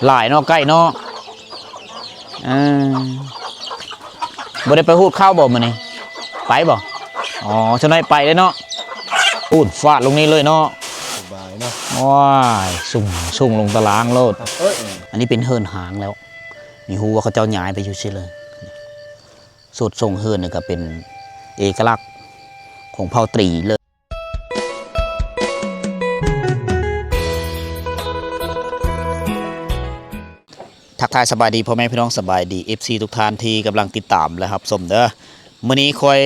หลายเนาะใกล้เนาะบ่ได้ไปหูดข้าวบ่มื้อนี้ไปบ่อ๋อฉันได้ไปเลยเนาะพูดฟาดลงนี้เลยเนาะสบายเนาะว้ายสุ่งลงตารางโลดอันนี้เป็นเฮิร์นหางแล้วมีฮูว่าเขาเจ้าย้ายไปอยู่เฉยเลยสดทรงเฮิร์นนี่ก็เป็นเอกลักษณ์ของเผ่าตรีเลยทักทายสบายดีพ่อแม่พี่น้องสบายดี FC ทุกท่านที่กำลังติดตามแล้วครับสมเด้อมื้อนี้คอย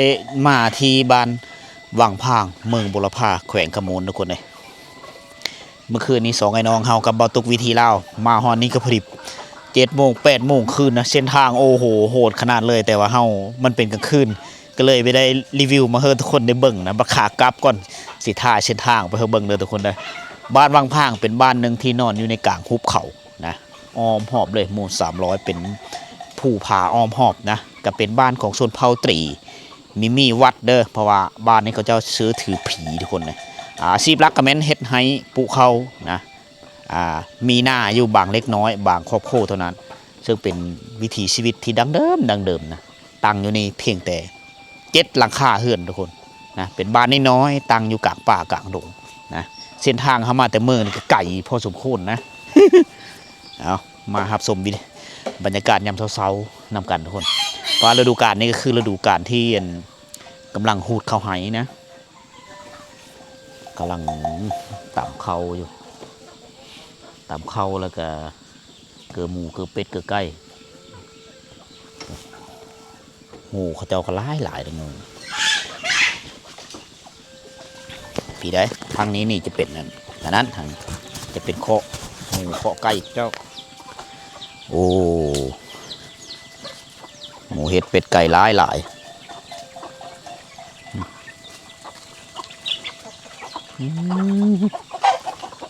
มาที่บ้านวังพางเมืองบุรพาแขวงขมูลทุกคนเลยเมื่อคืนนี้2ไอ้น้องเฮากับบ่าวตุกวิธีลาวมาฮอนนี้ก็พอดี7 โมง 8 โมงคืนนะเส้นทางโอ้โหโหดขนาดเลยแต่ว่าเฮามันเป็นกลางคืนก็เลยไปได้รีวิวมาให้ทุกคนได้เบิ่งนะบักขากลับก่อนสิท่าเส้นทางไปให้เบิ่งเด้อทุกคนเด้อบ้านวังพางเป็นบ้านนึงที่นอนอยู่ในกลางหุบเขานะอ้อมหอบเลยหมู่300เป็นภูผาอ้อมหอบนะก็เป็นบ้านของชนเผ่าตรีมีวัดเด้อเพราะว่าบ้านนี้เขาเจ้าซื้อถือผีทุกคนเลยอาชีพหลักก็แม่นเฮ็ดให้ปุเขานะมีหน้าอยู่บางเล็กน้อยบางครอบครัวเท่านั้นซึ่งเป็นวิถีชีวิตที่ดังเดิมนะตั้งอยู่ในเพียงแต่7 หลังคาเฮือนทุกคนนะเป็นบ้านน้อยๆตั้งอยู่กลางป่ากลางดงนะเส้นทางเข้ามาแต่เมืองนี่ก็ไกลพอสมควรนะ เอามาครับชมบรรยากาศยามเช้าๆนำกันทุกคนเพราะฤดูกาลนี้ก็คือฤดูกาลที่กำลังหูดข้าวไหนะกำลังตำข้าวอยู่ตำข้าวแล้วก็เกลือหมูเกลือเป็ดเกลือไก่หมูเขาเจ้าก็หลายเลยงูพี่ได้ทางนี้นี่จะเป็นนั้นทางจะเป็นเคาะหมูเคาะไก่เจ้าโอ้หมูเห็ดเป็ดไก่หลาย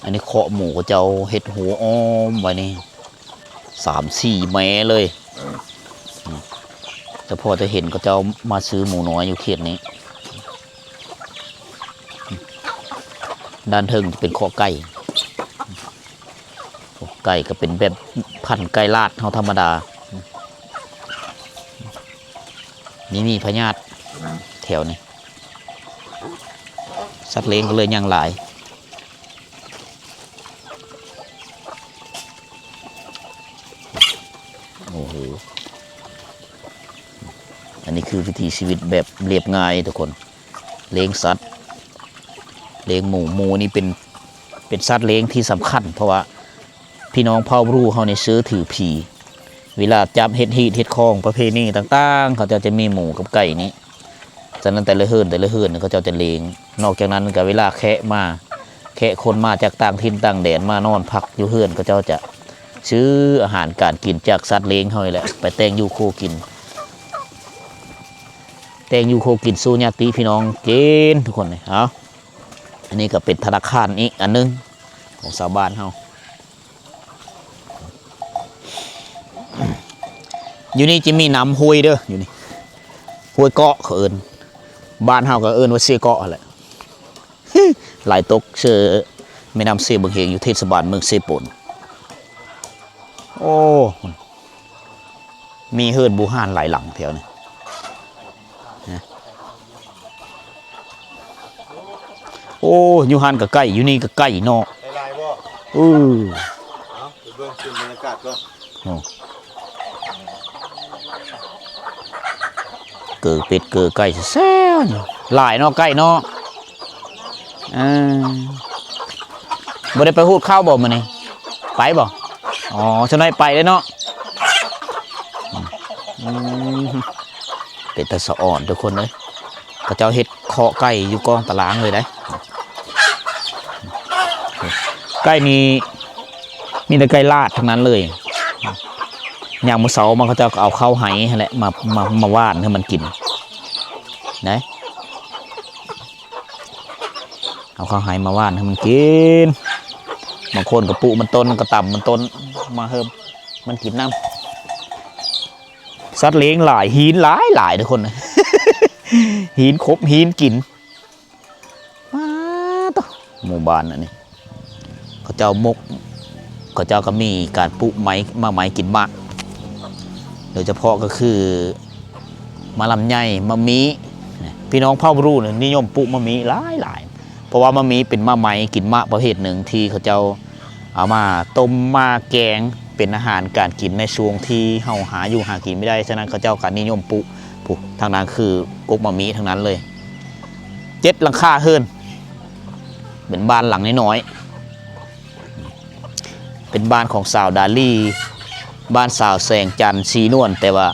อันนี้เคาะหมูก็เจ้าเห็ดหัวอ้อมไว้นี่3-4 แม้เลยแต่พอจะเห็นก็เจ้ามาซื้อหมูน้อยอยู่เขตนี้ด้านเทิงจะเป็นเคาะไก่ไก่ก็เป็นแบบพันไก่ลาดเท่าธรรมดานี่มีพญาติแถวนี้สัตว์เลี้ยงก็เลยยังหลายโอ้โหอันนี้คือวิถีชีวิตแบบเรียบง่ายทุกคนเลี้ยงสัตว์เลี้ยงหมูนี่เป็นสัตว์เลี้ยงที่สำคัญเพราะว่าพี่น้องเผ่ารู้เขาในซื้อถือผีเวลาจับเห็ดหีดเห็ดคองประเพณีต่างๆเขาจะมีหมูกับไก่นี้จากนั้นแต่ละเฮือนเขาจะเลี้ยงนอกจากนั้นกับเวลาแคะคนมาจากต่างถิ่นต่างแดนมานอนพักอยู่เฮือนก็จะซื้ออาหารการกินจากสัตว์เลี้ยงเขาแหละไปแต่งยูโคกินสู้ญาติพี่น้องกินทุกคนเลยเอาอันนี้ก็เป็นธนาคารอีกอันนึงของชาวบ้านเขาอยู่นี่จะมีน้ำห้วยเด้ออยู่นี่ห้วยเกาะเขาเอิญบ้านเฮาก็เอิญว่าเสียเกาะแหละหลายตกเชื่อไม่นำเสียบางเฮงอยู่เทศบาลเมืองเซปนโอ้มีเฮิร์นบูฮานหลายหลังแถวนี้โอ้ยูฮานกับไก่อยู่นี่กับไก่เนาะเบิ่งบรรยากาศก็เกิดเป็ดเกิดไก่แซ่บหลายเนาะไก่เนาะบ่ได้ไปหูดข้าวบ่มื้อนี้ไปบ่อ๋อฉันได้ไปเลยเนาะเป็นตะสะอ่อนทุกคนเลยเขาเจ้าเฮ็ดเคาะไก่อยู่กองตารางเลยได้ไก่นี้มีแต่ไก่ลาดทั้งนั้นเลยอย่างมื้อเสาร์มันเขาจะเอาข้าวไหแหละมาว่านให้มันกินนะเอาข้าวไหมาว่านให้มันกินบางคนกับปุมันต้นกระต่ำมันต้นมาเฮิมมันกินน้ำสัตว์เลี้ยงหลายหินหลายทุกคน หินครบหินกินมาต่อหมู่บ้านอันนี้เขาเจ้ามก เขาเจ้าก็มีการปลูกไม้มาไม้กินมะโดยเฉพาะก็คือมะลำไยมะมีพี่น้องเผ่าบรูเนี่ยนิยมปลูกมะมีหลายเพราะว่ามะมีเป็นมะไม้กินมะประเภทหนึ่งที่เขาเจ้าเอามาต้มมาแกงเป็นอาหารการกินในช่วงที่เฮาหาอยู่หากินไม่ได้ฉะนั้นเขาเจ้าการนิยมปลูกทางนั้นคือกกมะมีทั้งนั้นเลย7 หลังคาเฮือนเป็นบ้านหลังน้อยๆเป็นบ้านของสาวดาลี่บ้านสาวแสงจันทร์สีนวลแต่ว่า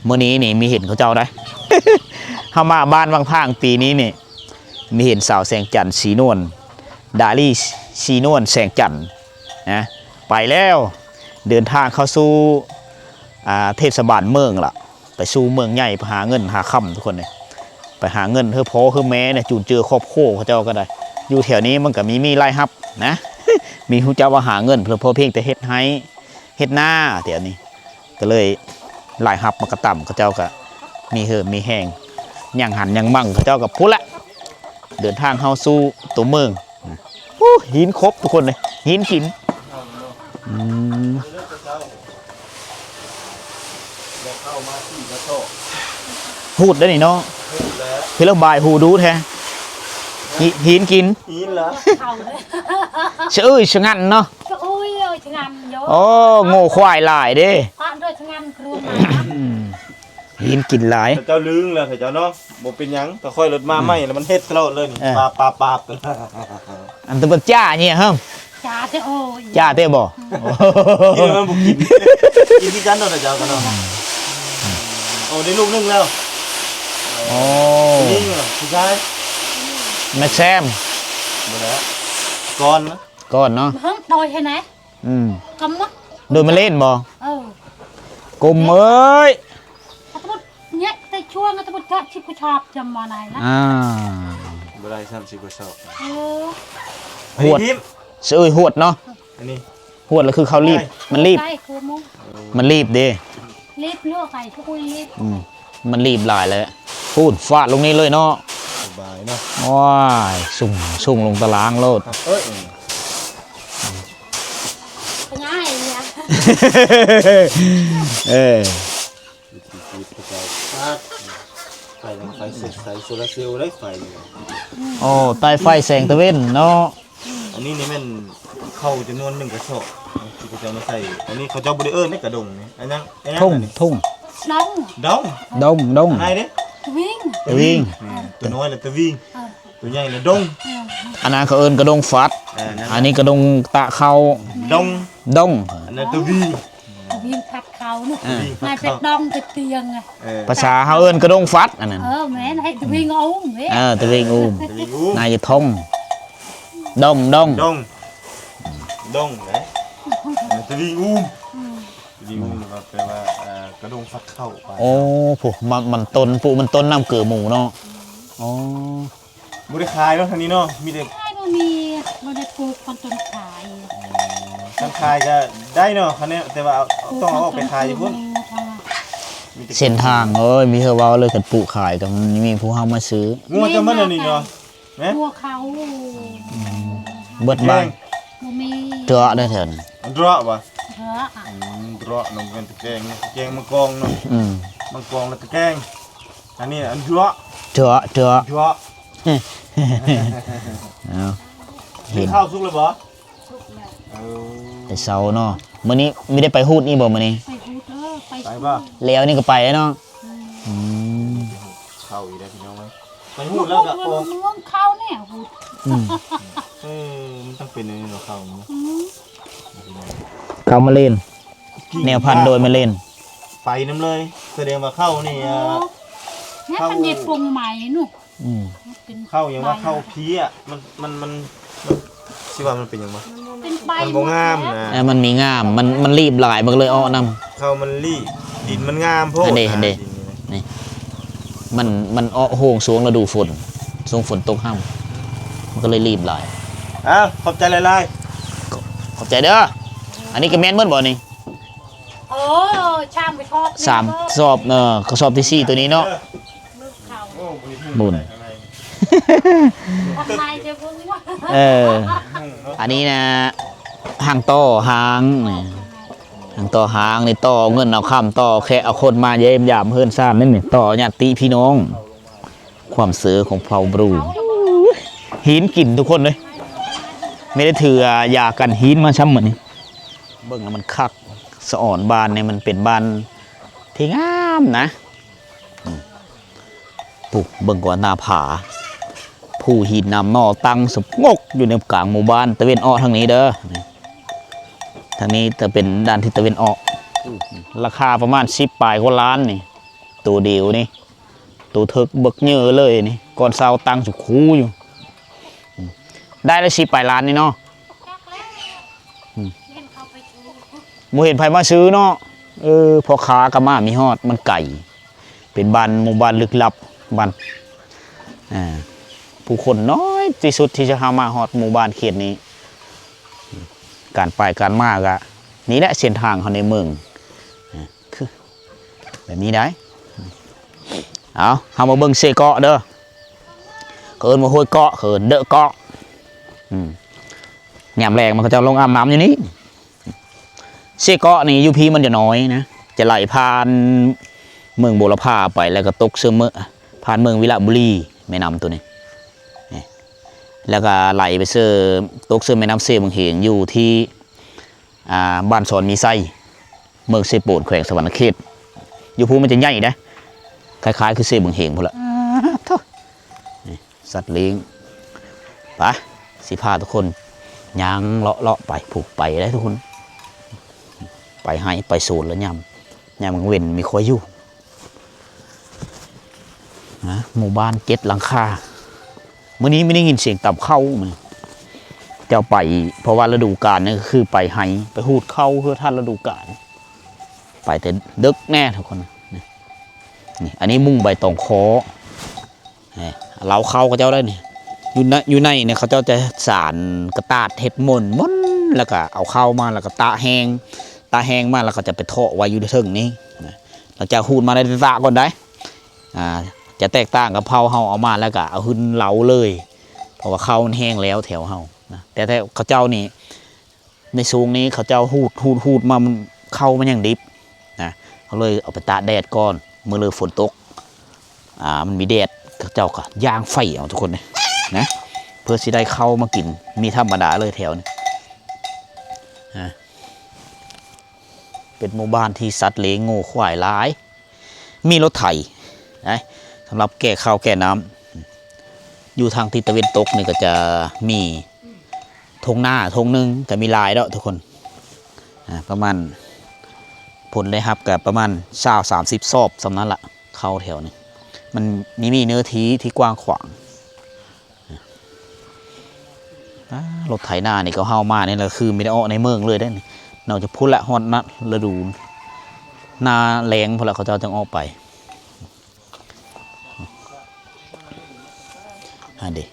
เมื่อนี้นี่มีเห็นเขาเจ้าได้ เข้ามาบ้านวังพางปีนี้นี่มีเห็นสาวแสงจันทร์สีนวลดาลี่สีนวลแสงจันทร์นะไปแล้วเดินทางเข้าสู่เทศบาลเมืองล่ะไปสู่เมืองใหญ่ไปหาเงินหาค่ำทุกคนเลยไปหาเงินเพื่อพ่อเพื่อแม่เนี่ยจูนเจือครอบครัวเขาเจ้าก็ได้อยู่แถวนี้มันก็มีไร่ฮับนะ มีผู้เจ้าว่าหาเงินเพื่อพ่อเพียงแต่เฮ็ดให้เฮ็ดหน้าแถวนี้ก็เลยไร่ฮับมันก็ต่ำเขาเจ้าก็มีเหือมีแห้งยังหันยังมั่งเขาเจ้ากับพุทธละเดินทางเข้าสู่ตัวเมืองหินครบทุกคนเลยหินกินพูดได้นี่เนาะพี่เราบายหูดูแท้หินกินหินเหรอเชื่อชะงันเนาะโอ้ยชะงันเยอะ โอ้โง่ควายหลายเด้อ่านด้วยชะงันครัวหินกินหลายเจ้าลึงแล้วเจ้าเนาะบ่เป็นหยังแต่ค่อยรถมาไม่แล้วมันเฮ็ดตลอดเลยนี่ปาบอันตะบัดจ้าเนี่ยฮะจ้าเต้โอ้ยจ้าเต้บ่กินมันบ่กินที่กันเนาะเจ้ากันเนาะโอ้ได้ลูกนึงแล้วโอ้นี่เหรอผู้ชายแม็กแซมบ่แล้วก่อนนะก่อนเนาะเพิ่งโดยใช่ไหมกำมัดโดยมาเล่นบ่กลมเอ้ยเนี่ยแต่ช่วงตะบุตรชิบก็ชอบจำมาไหนนะบ่ได้30กว่าชอบหวดเสื้อหวดเนาะอันนี้หวดแล้วคือเขารีบมันรีบมันรีบเด้รีบเลือกใครทุกคนรีบมันรีบหลายเลยพูดฟาดลงนี้เลยเนาะสบายเนาะว้ายสุ่งลงตารางโลดง่ายเนี่ยไฟโซลาเซลล์ได้ไฟโอ้ใต้ไฟแสงตะเวนเนาะอันนี้นี่มันเข้าจำนวน1กระสอบที่เขาจะมาใส่อันนี้เขาจะบริเออร์ในกระดงนี่อันนั้นทุ่งดงอะไรเนี่ยวิ่งตัวน้อยเลยตัววิ่งตัวใหญ่เลยดงอันนั้นเขาเอิ้นกระดงฟัดอันนี้กระดงตะเขาดงอันนั้นตัววิ่งพัดเขาเนาะนายเป็ดดองเป็ดเตียงไงภาษาเขาเอิ้นกระดงฟัดอันนั้นแม่นายตัววิ่งอุ้มตัววิ่งอุ้มนายจะท่องดงไหนตัววิ่งอุ้มแปลว่ากระดงฟัดเข้าโอ้ผู้มันต้นผู้มันต้นน้ำเกลือหมูเนาะอ๋อบุรีขายเนาะทางนี้เนาะมีแต่ขายบ่ได้ปลูกคนต้นขายต้นขายจะได้เนาะคันนี้แต่ว่าต้องเอาออกไปขายอยู่พุ่นเส้นทางมีเธอว่าเลยกันปลูกขายกับมีผู้เฮามาซื้องัวจะมันอันนี้เนาะงัวเขาเบิดบ้านมีเจาะได้แถวนั้นเจาะป่ะเจาะน้องเป็นตะแกงมังกรเนาะมังกรแล้วตะแกงอันนี้อันเจาะเห็นข้าวสุกเลยบ่สุกแล้วแต่เช้าเนาะมื้อนี้ไม่ได้ไปฮูดนี่บ่มื้อนี้ไปป่ะแล้วนี่ก็ไปเนาะเข้าอีกแล้วพี่น้องไปฮูดแล้วก็ออกม่วงเข้าเนี่ยฮูดมันต้องเป็นเนาะเข้าเขามาเล่นแนวพันโดยมาเล่นไปน้ำเลยแสดงว่าเข้านี่เนี่ยมันเด็ดปรุงใหม่นู่เข้าอย่างว่าเข้าพีอ่ะมันชื่อว่ามันเป็นยังไงเป็นใบมันงามนะมันมีงามมันรีบหลายมันเลยอ้อนำเข้ามันรีบดินมันงามพวกนี่มันอ้อโหงสวงฤดูฝนช่วงฝนตกห้ามมันก็เลยรีบหลายขอบใจหลายขอบใจเด้ออันนี้ก็แม่นเมื่อบ่นี่ชามไปทอด3 สอบเขาสอบที่4ตัวนี้เนาะบุญอันนี้นะ หางต่อหางนี่หางต่อหางนี่ต่อเงินเอาคำต่อแค่เอาคนมาเยี่ยมยามเพื่อนซ่านนั่นนี่ต่อญาติพี่น้องความเสือของเผ่าบรูหินกลิ่นทุกคนเลยไม่ได้ถือยากันหินมาช้ำเหมือนนี้เบิ่งแล้วมันคักสะอ่อนบานเนี่ยมันเป็นบานที่งามนะปุ๊บเบิ่งก่อนหน้าผาผู้หินนำนอตั้งสงกอยู่ในกลางหมู่บ้านตะเวนออกทางนี้เด้อทางนี้จะเป็นด้านที่ตะเวนออกราคาประมาณ10 ปลายกว่าล้านนี่ตัวเดียวนี่ตัวเถิกเบิกเยอะเลยนี่ก่อนเซาตั้งสุคูอยู่ได้แล้ว10 ปลายล้านนี่เนาะหมู่เห็นไผมาซื้อเนาะพอค้ากับมามีฮอดมันไก่เป็นบ้านหมู่บ้านลึกลับบ้านผู้คนน้อยที่สุดที่จะหามาฮอดหมู่บ้านเขตนี้การไปการมากะนี่แหละเส้นทางเขาในเมืองคือแบบนี้ได้เอาเฮามาเบิ่งเซเกาะเด้อเขินมาห้วยเกาะเขินเดอะเกาะแง่มแรงมันก็จะลงอาบน้ำอยู่นี้เซเกาะนี่ยูพีมันจะน้อยนะจะไหลผ่านเมืองบุรพาไปแล้วก็ตกเสมอผ่านเมืองวิระบุรีแม่น้ำตัวนี้แล้วก็ไหลไปเสือตกเสือแม่น้ำเซบังเหงอยู่ที่บ้านสอนมีไส้เมืองเซโปนแขวงสวรรณเขตอยู่ภูมันจะใหญ่นะคล้ายๆคือเซบังเหงพอละสัตว์เลี้ยงไปสิพาทุกคนย่างเลาะไปผูกไปได้ทุกคนไปให้ไปโซนแล้วยำมันเว้นมีคอยอยู่นะหมู่บ้าน7 หลังคาเมื่อนี้ไม่ได้ยินเสียงตับเข้ามันเจ้าไปเพราะว่าฤดูกาลนี่คือไปให้ไปหูดเข้าเพื่อท่านฤดูกาลไปแต่ดึกแน่ทุกคนนี่อันนี้มุ่งใบตองคอเราเข้าก็เจ้าได้เนี่ยอยู่ในเนี่ยเขาเจ้าจะสารกระตาดเห็ดมนแล้วก็เอาเข้ามาแล้วก็ตาแห้งมาแล้วก็จะไปเทาะไว้อยู่ที่เทิงนี้หลังจากหูดมาในตาก่อนได้จะแตกต่างกับเผาเฮาเอามาแล้วก็เอาขึ้นเหลาเลยเพราะว่าเข้ามันแห้งแล้วแถวเฮานะแต่เขาเจ้านี่ในซูงนี้เขาเจ้าหูดมามันเข้ามันอย่างดิบนะเขาเลยเอาไปตากแดดก่อนเมื่อเลยฝนตกมันมีแดดเขาเจ้าก็ย่างไฟเอาทุกคนเลยนะเพื่อสิได้เข้ามากินมีธรรมดาเลยแถวนี้เป็นหมู่บ้านที่สัตว์เลี้ยงงูควายร้ายมีรถไถนะสำหรับแก่ข้าวแก่น้ำอยู่ทางทิศตะวันตกนี่ก็จะมีทงหน้าทงหนึ่งแต่มีลายแล้วทุกคนประมาณผลเลยครับกับประมาณ30 ซอบสำนั้นละเข้าแถวนี้มันมีเนื้อที่กว้างขวางรถไถนานี่ก็เฮามานี่แหละคือไม่ได้ออกในเมืองเลยได้นอกจากพุ่นละฮอดนัดฤดูนาแรงพอละเขาจะจึงออกไปดิ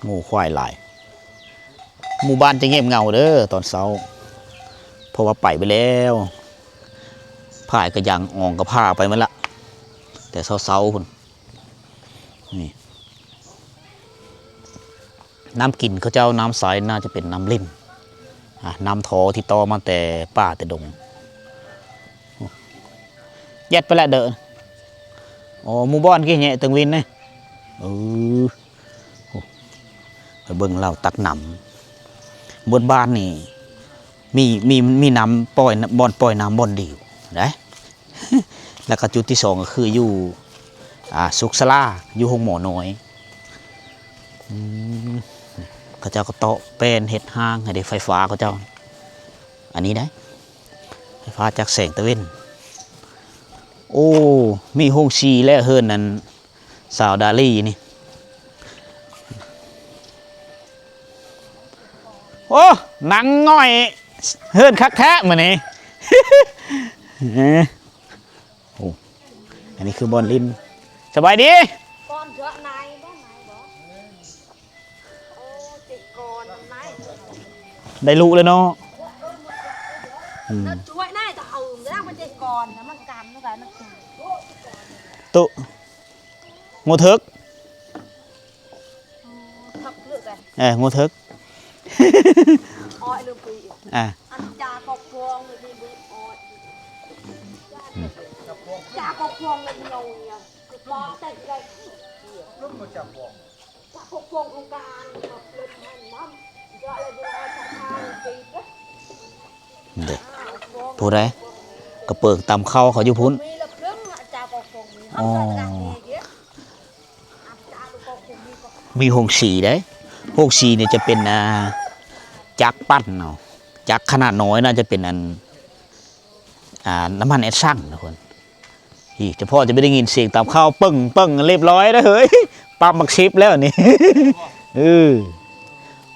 งูควายหลายหมู่บ้านจะเงียบเงาเด้อตอนเช้าเพราะว่าไปแล้วผ่ายก็ยังอ่องก็ผ้าไปมันละแต่เช้าคุณนี่น้ำกินเขาเจ้าน้ำใสน่าจะเป็นน้ำลิ่นน้ำทอที่ต่อมาแต่ป่าแต่ดงยัดไปแล้วเด้อหมู่บ้านกี่เนี่ยตึงวินเนี่ยไปเบิ่งเราตักน้ำบนบ้านนี่มีน้ำปล่อยบ่อนปล่อยน้ำบ่อนเดียวนะแล้วก็จุดที่2ก็คืออยู่สุกสลาอยู่ห้องหมอน้อยเขาเจ้าก็โตเป็นเห็ดห้างให้ได้ไฟฟ้าเขาเจ้าอันนี้ได้ไฟฟ้าจากแสงตะเวนโอ้มีห้องชีและเฮิร์นนั้นสาวดาลี่นี่โอ้หนังง่อยเฮิร์นคักแท้เหมือนนี่ โอ้อันนี้คือบอลลินสบายดีได้รู้เลยเนาะช่วยได้แต่เอาเรื่องมันจะก่อนนะมันกันเมื่อไหร่มันคือตุงูทึกงูทึก อ้อยลืมปี อ่ะ อันจากอกพวงเลยดีอ้อยจากอกพวงเลยงงเนี่ยมองแต่ไกลรุ่มมาจากพวงจากอกพวงองค์การแบบเล่นมันน้ำเยอะเลยดีอ้อยทางปีก เด็กผู้ใดกระเปิกตำเข้าเขาอยู่พุ่น มีละครึ่งจากอกพวงมี อ๋อ จากเยอะจากอกพวงมีก็ มีหงสีได้หงสีเนี่ยจะเป็นจักรปั้นเนาะจักรขนาดน้อยน่าจะเป็นน้ำมันแอดชั่งนะคนอีกเฉพาะจะไม่ได้ยินเสียงตามเข้าปึ้งปึ้งเรียบร้อยนะเฮ้ยปั๊มบักชิปแล้วนี่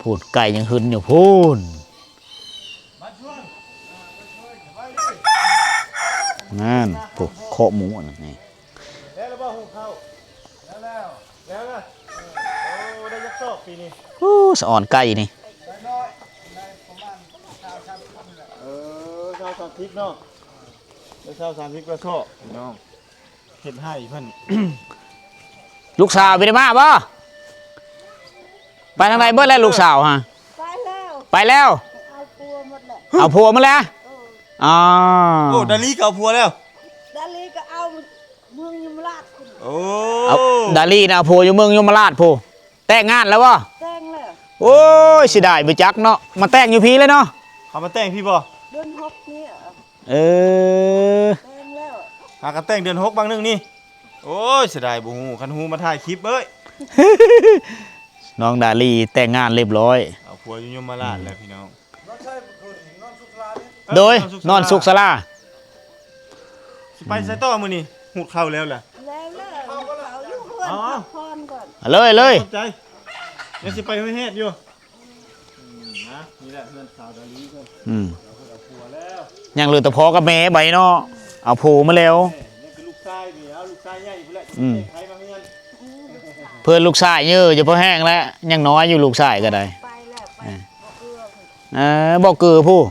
พูดไก่ยังหึนอยู่พูนนั่นพวกเคาะหมูนั่นนี่ แล้วบ่หุงข้าวแล้วนะโอ้ได้ยักษ์ซอกปีนี้ โอ้สะอ่อนไก่นี่ ชาวสามพริกเนาะชาวสามพริกกระชอกน้องเห็ดให้เพิ่น ลูกสาวไปได้มาบ่ไปทางไหนเบิดแล้วลูกสาวฮะ ไปแล้ว ไปแล้ว เอาปัวหมดแหละ เอาผัวมาแล้วอ๋อ โอ้ดาลีเก่าผัวแล้ว ดาลีก็เอาเมืองยมราชคุณ โอ้ เอาดาลีนะเอาผัวอยู่เมืองยมราชผัวแต่งงานแล้วบ่ แต่งแล้ว โอ้ยสิได้ไปจักเนาะมาแต่งอยู่พี่เลยเนาะ เขามาแต่งพี่บ่ เดือนหกนี่ เออ แต่งแล้ว หากันแต่งเดือน6บางนึงนี่โอ้ยเสียดายบ่ฮู้คันฮู้มาถ่ายคลิปเอ้ย น้องดาลีแต่งงานเรียบร้อย เอาผัวอยู่ยมราชแล้วพี่น้อง โดยนอนสุขศาลา สิไปไสต่อมื้อนี้หูดเข้าแล้วล่ะ แล้วเขาอยู่เพื่อนพักผ่อนก่อน เลยเลย ขอบใจยังสิไปห้วยเฮ็ดอยู่นะนี่แหละเพื่อนสาวดาลีเพิ่น อืม เอาผัวแล้ว ยังเหลือแต่พอกับแม่ใบเนาะเอาผัวมาแล้ว นี่คือลูกชายนี่เอาลูกชายใหญ่พุ่นแหละ อืม ใครมาเฮือน เพื่อนลูกชายเยอะจะพอแห้งแล้วยังน้อยอยู่ลูกชายก็ได้ ไปแล้วไปบอกเอื้อ บอกเกือผู้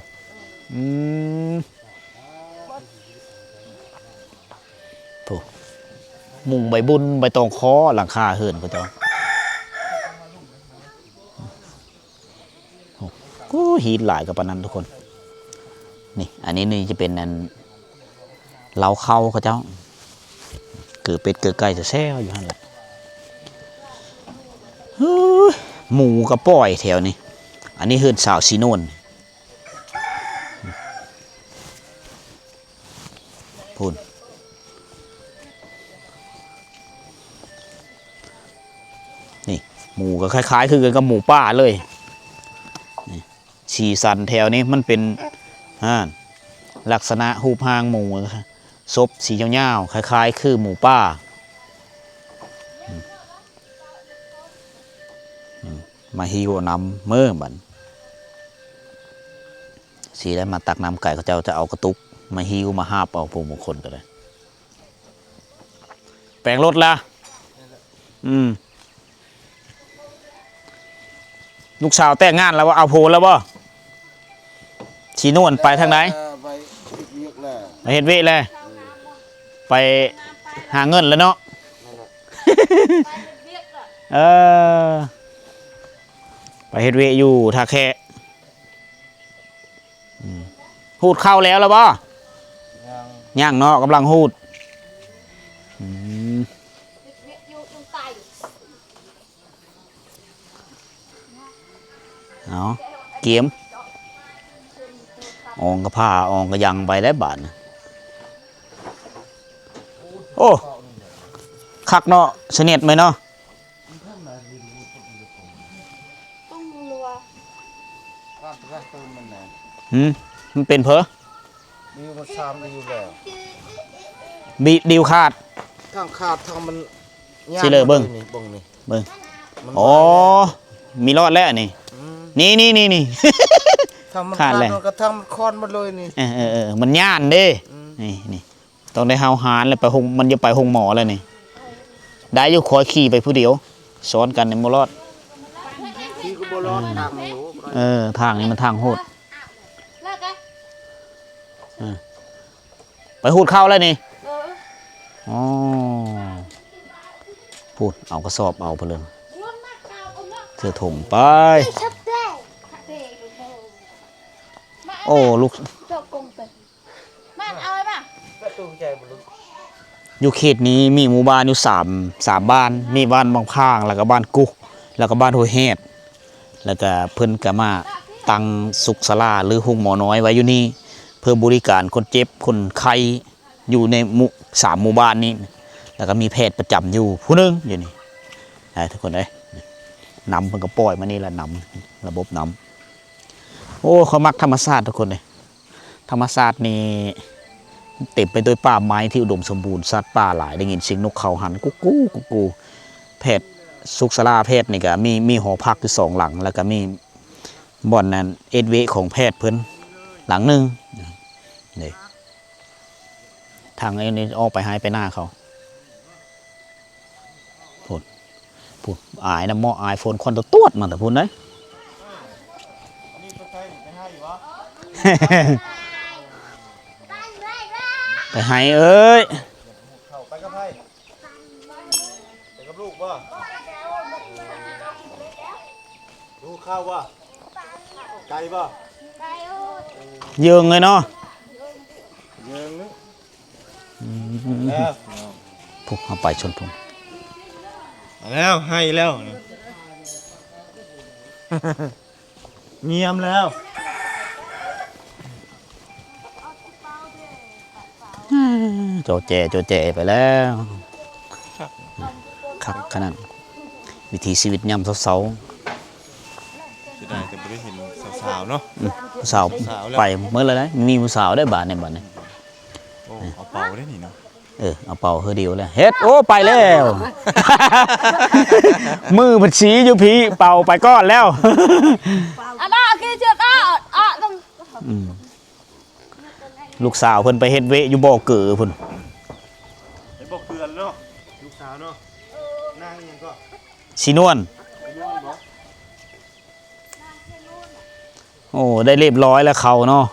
ผู้มุงใบบุญใบตองคอหลังคาเหินก็เจ้าโอ้ฮีทหลายกับปานนั้นทุกคนนี่อันนี้นี่จะเป็นอันเล้าเข้าเขาเจ้าเกือเป็ดเกือไก่จะแซ่อยู่หั่นแหละเฮ้ยหมูกระป๋อยแถวนี้อันนี้เหินสาวสีโนนพูนนี่หมูก็คล้ายๆคือกันกับหมูป่าเลยนี่สีสันแถวนี้มันเป็นลักษณะหูปหางหมูซบสียาวๆคล้ายๆคือหมูป่ามาฮิวน้ำเมื่อบันสีได้มาตักน้ำไก่เขาจะเอากระตุกมาฮิวมาหาบเอาผู้มงคลกันเลยแปลงรถละลูกสาวแต่งงานแล้วว่าเอาโพแล้วบ่ชีนวนไปทางไหน ไปเรียกแล้ว ไปเฮ็ดเวทเลยไปหาเงินแล้วเนาะ เออไปเฮ็ดเวทอยู่ท่าแค่หูดเข้าแล้วบ่ย่างเนาะกำลังหูดเอาเกียมอองกระผ้าอองกระยังไปแล้วบาดนะโอ้คักเนาะเสน็จไหมเนาะ ต้องรัว มันเป็นเพอ ดิวมันซ้ำดิวแล้ว ดิวขาด ทางขาดทางมัน สิเลยเบิ่ง นี่เบิ่งนี่ เบิ่ง มัน อ๋อมีรอดแล้วนี่นี่ ทำมัน ขาดเลย มันก็ทำคอนหมดเลยนี่ มันย่านเด้นี่ต้องได้เฮาหารแล้วไปหงมันจะไปหงหมอแล้วนี่ได้อยู่คอยขี่ไปผู้เดียวซ้อนกันในมรอด พี่ก็บ่รอดทางนี้โอ้ ทางนี้มันทางโหด แล้วกัน ไปหูดเข้าแล้วนี่ เออ อ๋อพูดเอากระสอบเอาไปเลยเสื้อถุงไป ชัดได้ โอ้ลูก เจ้ากงเป็ดมันเอาไว้ป่ะ อยู่เขตนี้มีหมู่บ้านอยู่สามบ้านมีบ้านบางพางแล้วก็บ้านกุแล้วก็บ้านห้วยแฮดแล้วก็เพิ่นก็มาตั้งสุขศาลาหรือห้องหมอน้อยไว้อยู่นี่เพื่อบริการคนเจ็บคนไข้อยู่ในหมู่บ้านนี้แล้วก็มีแพทย์ประจำอยู่ผู้หนึงอยู่นี่ทุกคนเอ้ยนำเพิ่นก็ปล่อยมานี่ละนำระบบนำโอ้เขามักธรรมชาติทุกคนเลยธรรมชาตินี่เต็มไปด้วยป่าไม้ที่อุดมสมบูรณ์สัตว์ป่าหลายได้ยินเสียงนกเขาหันกุ๊กกูกุ๊กกูแพทย์สุขศาลาแพทย์นี่ก็มีหอพักอยู่2 หลังแล้วก็มีบ่อนนั้นเอ็ดเวของแพทย์เพิ่นหลังหนึงนี่ทางไอ้นี่ออกไปหายไปหน้าเขาพูดอายน้ำหม้ออายโฟนควันตัวมาแต่พูดเลย นี่ไปใช้ไปให้อยู่วะ ไปให้เอ้ย เข้าไปกับไพ่ไปกับลูกป่ะลูกข้าวป่ะไก่ป่ะ เยืองเลยเนาะ เยิงนึกแล้ว พวกเอาไปชนพุ่ม แล้วให้แล้วเงียบแล้ว โจเจไปแล้วครับขนาดวิถีชีวิตย่ำเสา จะได้แต่ไม่ได้เห็นสาวๆเนาะ สาวไปเมื่อไรนะมีผู้สาวได้บาทในบ้านนี่ โอ้เอาเป่าได้นี่เนาะ เอาเป่าเฮอเดียวแล้วเฮ็ดโอ้ไปแล้ว มือมันชี้อยู่พี่เป่าไปก้อนแล้ว อ่ะบ้าคือเชือกต้อง ลูกสาวเพิ่นไปเฮ็ดเวะอยู่บ่อเกือเพิ่น ไอ้บอกเกลือนเนาะลูกสาวเนาะนั่งยังก็ สีนวลโอ้ได้เรียบร้อยแล้วเขาเนาะ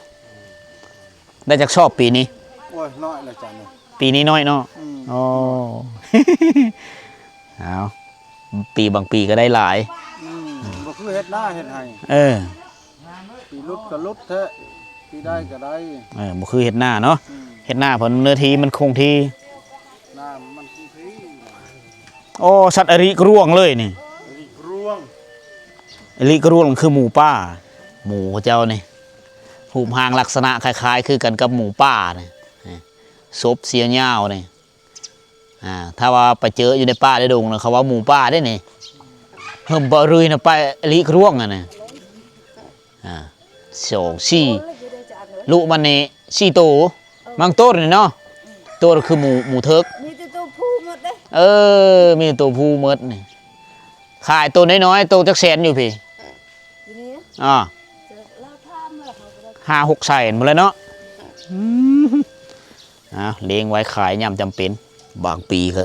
ได้จากชอบปีนี้ โอ้ยน้อยเลยจ้ะเนี่ย ปีนี้น้อยเนาะโอ้ เอาปีบางปีก็ได้หลาย บ่คือเฮ็ดหน้าเฮ็ดให้ ปีลุดก็ลุดแท้ปีได้ก็ได้ บ่คือเฮ็ดหน้าเนาะเฮ็ดหน้าเพิ่นเนื้อที่มันคงที่ หน้ามันคือพี่ โอ้สัตว์อริกร่วงเลยนี่ อีกร่วง อริกร่วงคือหมูป่าหมูเจ้านี่รูปร่างลักษณะคล้ายๆคือกันกับหมูป่านี่ศพเสียยาวนี่ถ้าว่าไปเจออยู่ในป่าในดงนะเขาว่าหมูป่าได้นี่เฮิมบ่รุยนะไปอริกร่วงอ่ะนะ2 4ลูกมันนี่4ตัวบางตัวนี่เนาะตัวคือหมูเทิก มีแต่ตัวผู้หมดเลย มีตัวผู้หมดนี่ขายตัวน้อยๆตัวจักแสนอยู่พี่ ทีนี้ เราทำแล้วเขาก็ได้ 5-6 แสนหมดเลยเนาะเลี้ยงไว้ขายยามจำเป็นบางปีเ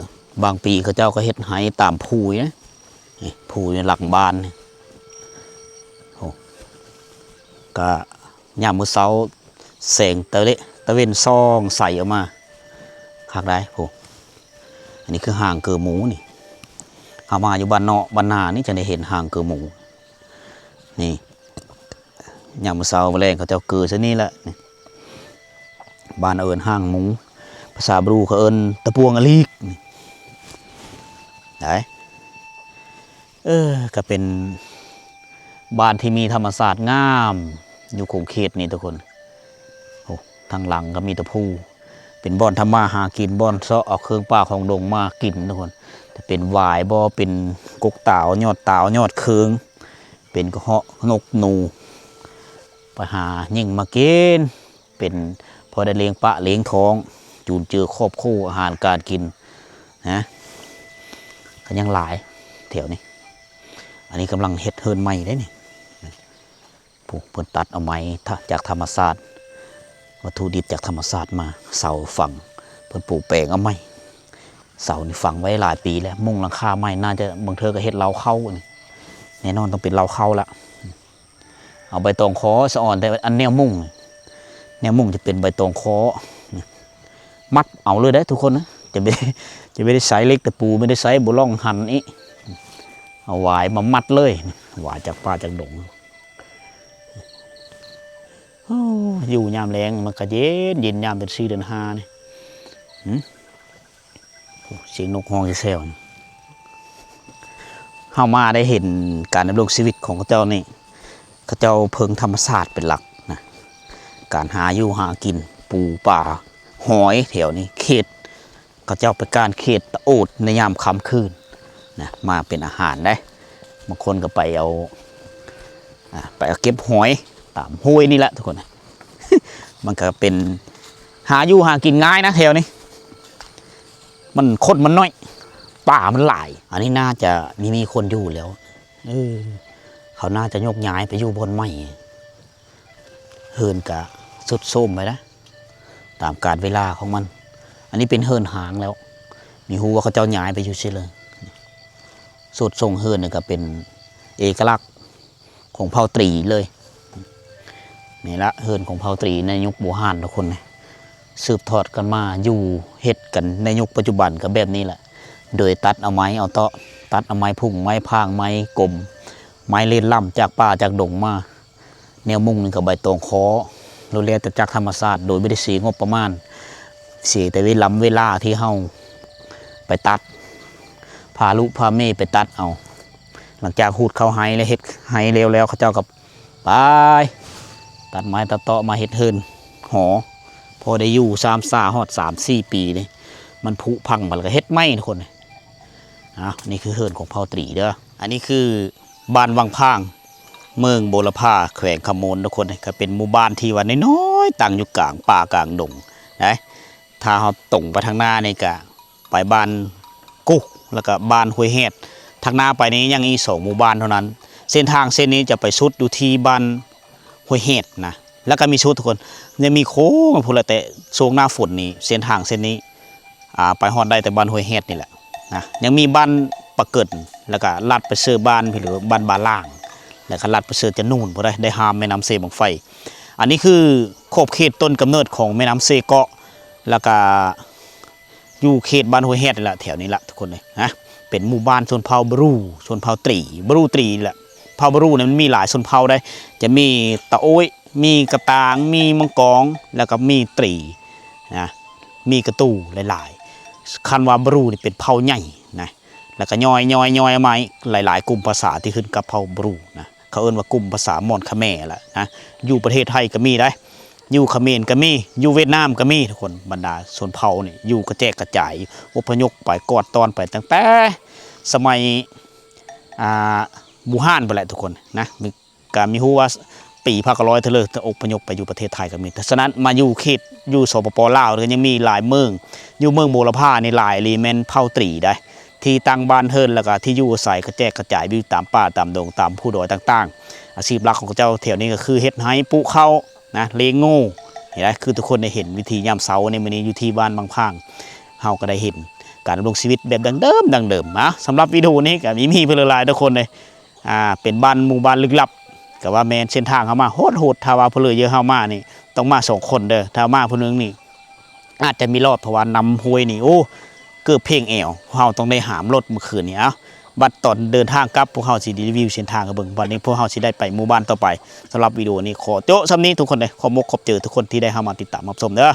ขาเจ้าก็เฮ็ดให้ตามภูยนะนี่ภูยหลังบ้านนี่โอ้ก็ยามมื้อเช้าแสงตะเวนซองใสออกมาคักได้โหอันนี้คือห่างเกลือหมูนี่เอามาอยู่บ้านเนาะบ้านนานี่จะได้เห็นห่างเกลือหมูนี่ยามมื้อเช้าแมลงเขาเจ้าเกลือซะนี่แหละนี่บ้านเอิ้นห่างหมูภาษาบรูเขาเอิ้นตะปวงอลีกนี่ได้ก็เป็นบ้านที่มีธรรมศาสตร์งามอยู่คงเขตนี่ทุกคนโอ้ทางหลังก็มีตะพูเป็นบ่อนทำมาหากินบ่อนเสาะเอาเครื่องป่าของดงมากินทุกคนจะเป็นหวายบ่เป็นกกเต่ายอดเต่ายอดเคืองเป็นกระเหาะนกหนูไปหายิ่งมากินเป็นพอได้เลี้ยงปะเลี้ยงท้องจูนเจือครอบคู่อาหารการกินนะก็ยังหลายแถวนี้อันนี้กำลังเฮ็ดเฮินใหม่ได้นี่พวกเพิ่นตัดเอาไม้จากธรรมศาสตร์วัตถุดิบจากธรรมศาสตร์มาเสาฝังเพิ่นปลูกแปลงเอาไม้เสานี่ฝังไว้หลายปีแล้วมุงหลังคาไม้น่าจะบางเธอก็เฮ็ดเล้าเข้านี่แน่นอนต้องเป็นเล้าเข้าละเอาใบตองคอสะอ่อนแต่อันแนวมุงจะเป็นใบตองคอมัดเอาเลยได้ทุกคนนะจะไม่ได้ใช้เล็กตะปูไม่ได้ใช้บุล่องหั่นอีเอาหวายมามัดเลยหวายจากป่าจากดงโ โอ้อยู่ยามแรงมันก็เย็นเย็นยามเดือน4เดือน5นี่เสียงนกฮ้องแซวเฮามาได้เห็นการดำรงชีวิตของเขาเจ้านี่เขาเจ้าเพิงธรรมศาสตร์เป็นหลักนะการหาอยู่หากินปูป่าหอยแถวนี้เขตเขาเจ้าไปการเขตตะโอดในยามค่ำคืนนะมาเป็นอาหารได้บางคนก็ไปเอาเก็บหอยตามห้วยนี่แหละทุกคน มันก็เป็นหาอยู่หากินง่ายนะแถวนี้มันคนมันน้อยป่ามันหลายอันนี้น่าจะมีคนอยู่แล้วเขาน่าจะยกย้ายไปอยู่บนไม้เฮินกะสุดโทรมไปนะตามกาลเวลาของมันอันนี้เป็นเฮินหางแล้วมีฮูว่าเขาเจ้าย้ายไปอยู่เฉยเลยสุดทรงเฮินนี่ก็เป็นเอกลักษณ์ของเผ่าตรีเลยนี่ละเฮินของเผ่าตรีในยุคโบราณทุกคนนะสืบทอดกันมาอยู่เฮ็ดกันในยุคปัจจุบันก็แบบนี้แหละโดยตัดเอาไม้เอาเตาะตัดเอาไม้พุ่งไม้พางไม้กลมไม้เล่นล่ำจากป่าจากดงมาแนวมุ่งนึงกับใบตองคอโรเลียแต่จากธรรมศาสตร์โดยไม่ได้เสียงบประมาณเสียแต่เวลาที่เฮาไปตัดพาลุพาเมไปตัดเอาหลังจากหูดเขาไฮแล้วเฮ็ดไฮเร็วแล้วเขาเจ้ากับไปตัดไม้ตัดเตาะมาเฮ็ดเฮินหอพอได้อยู่3 ฮอด 3-4 ปีเลยมันผุพังมันก็เฮ็ดไหมทุกคนนี่คือเฮินของเผ่าตรีเด้ออันนี้คือบ้านวังพางเมืองโบรพาแขวงขโมนทุกคนก็เป็นหมู่บ้านที่ว่าน้อยๆตั้งอยู่กลางป่ากลางดงนะถ้าเราตรงไปทางหน้านี่ก็ไปบ้านกุ๊กแล้วก็บ้านห้วยเฮ็ดทางหน้าไปนี้ยังอี2หมู่บ้านเท่านั้นเส้นทางเส้นนี้จะไปสุดอยู่ที่บ้านห้วยเฮ็ดนะแล้วก็มีชุดทุกคนยังมีโค้งพูดละแต่ช่วงหน้าฝนนี่เส้นทางเส้นนี้ไปฮอดได้แต่บ้านห้วยเฮ็ดนี่แหละนะยังมีบ้านปะเกิดแล้วก็ลัดไปเสือบ้านหรือบ้านบาล่างแล้วก็ลัดไปเสือจะนู่นพอได้หามแม่น้ำเซบังไฟอันนี้คือขอบเขตต้นกำเนิดของแม่น้ำเซเกาะแล้วก็อยู่เขตบ้านห้วยเฮ็ดนี่แหละแถวนี้แหละทุกคนเลยนะเป็นหมู่บ้านชนเผ่าบรูชนเผ่าตรีแหละเผ่าบรูเนี่ยมันมีหลายชนเผ่าได้จะมีตะโอ้ยมีกระตางมีมังกรแล้วก็มีตรีนะมีกระตูหลายๆคันว่าบรูนี่เป็นเผ่าใหญ่นะแล้วก็ย่อยไม้หลายๆกลุ่มภาษาที่ขึ้นกับเผ่าบรูนะเขาเอิ้นว่ากลุ่มภาษามอญคแมร์แหละนะอยู่ประเทศไทยก็มีได้อยู่เขมรก็มีอยู่เวียดนามก็มีทุกคนบรรดาชนเผ่านี่อยู่กระแจกกระจายอพยพไปกอดตอนไปตั้งแต่สมัยบูฮานไปแหละทุกคนนะมีการมีฮู้ว่าปี1,900เทเลจะอพยพไปอยู่ประเทศไทยก็มีแต่ฉะนั้นมาอยู่เขตอยู่สปปลาวก็ยังมีหลายเมืองอยู่เมืองโบรพาในหลายรีเมนเผ่าตรีได้ที่ตั้งบ้านเฮิรนแล้วก็ที่อยู่อาศัยกระแจกกระจายอยู่ตามป่าตามดงตามผู้ดอยต่างๆอาชีพหลักของเจ้าแถวนี้ก็คือเฮ็ดไห้ปุเข้านะเลี้ยงงูเห็นไหมคือทุกคนได้เห็นวิธียามเช้าในมื้อนี้อยู่ที่บ้านบางพางเฮาก็ได้เห็นการดำรงชีวิตแบบดังเดิมนะสำหรับวิดีโอนี้ก็มีเพื่อหลายทุกคนเลยเป็นบ้านหมู่บ้านลึกลับก็ว่าแมนเส้นทางเข้ามาโหดถ้าว่าเพลือเยอะเข้ามานี่ต้องมา2 คนเด้อถ้ามาผู้นึงนี่อาจจะมีรอดเพราะว่านำห้วยนี่โอ้เกือบเพลงแอวเฮาต้องได้หามรถเมื่อคืนนี้บัดตอนเดินทางกลับพวกเฮาสิรีวิวเส้นทางกันเบิ่งวันนี้พวกเฮาสิได้ไปหมู่บ้านต่อไปสำหรับวิดีโอนี้ขอโจ๊ะซ้ำนี้ทุกคนเลยขอมกขอบเจอทุกคนที่ได้เข้ามาติดตามรับชมเด้อ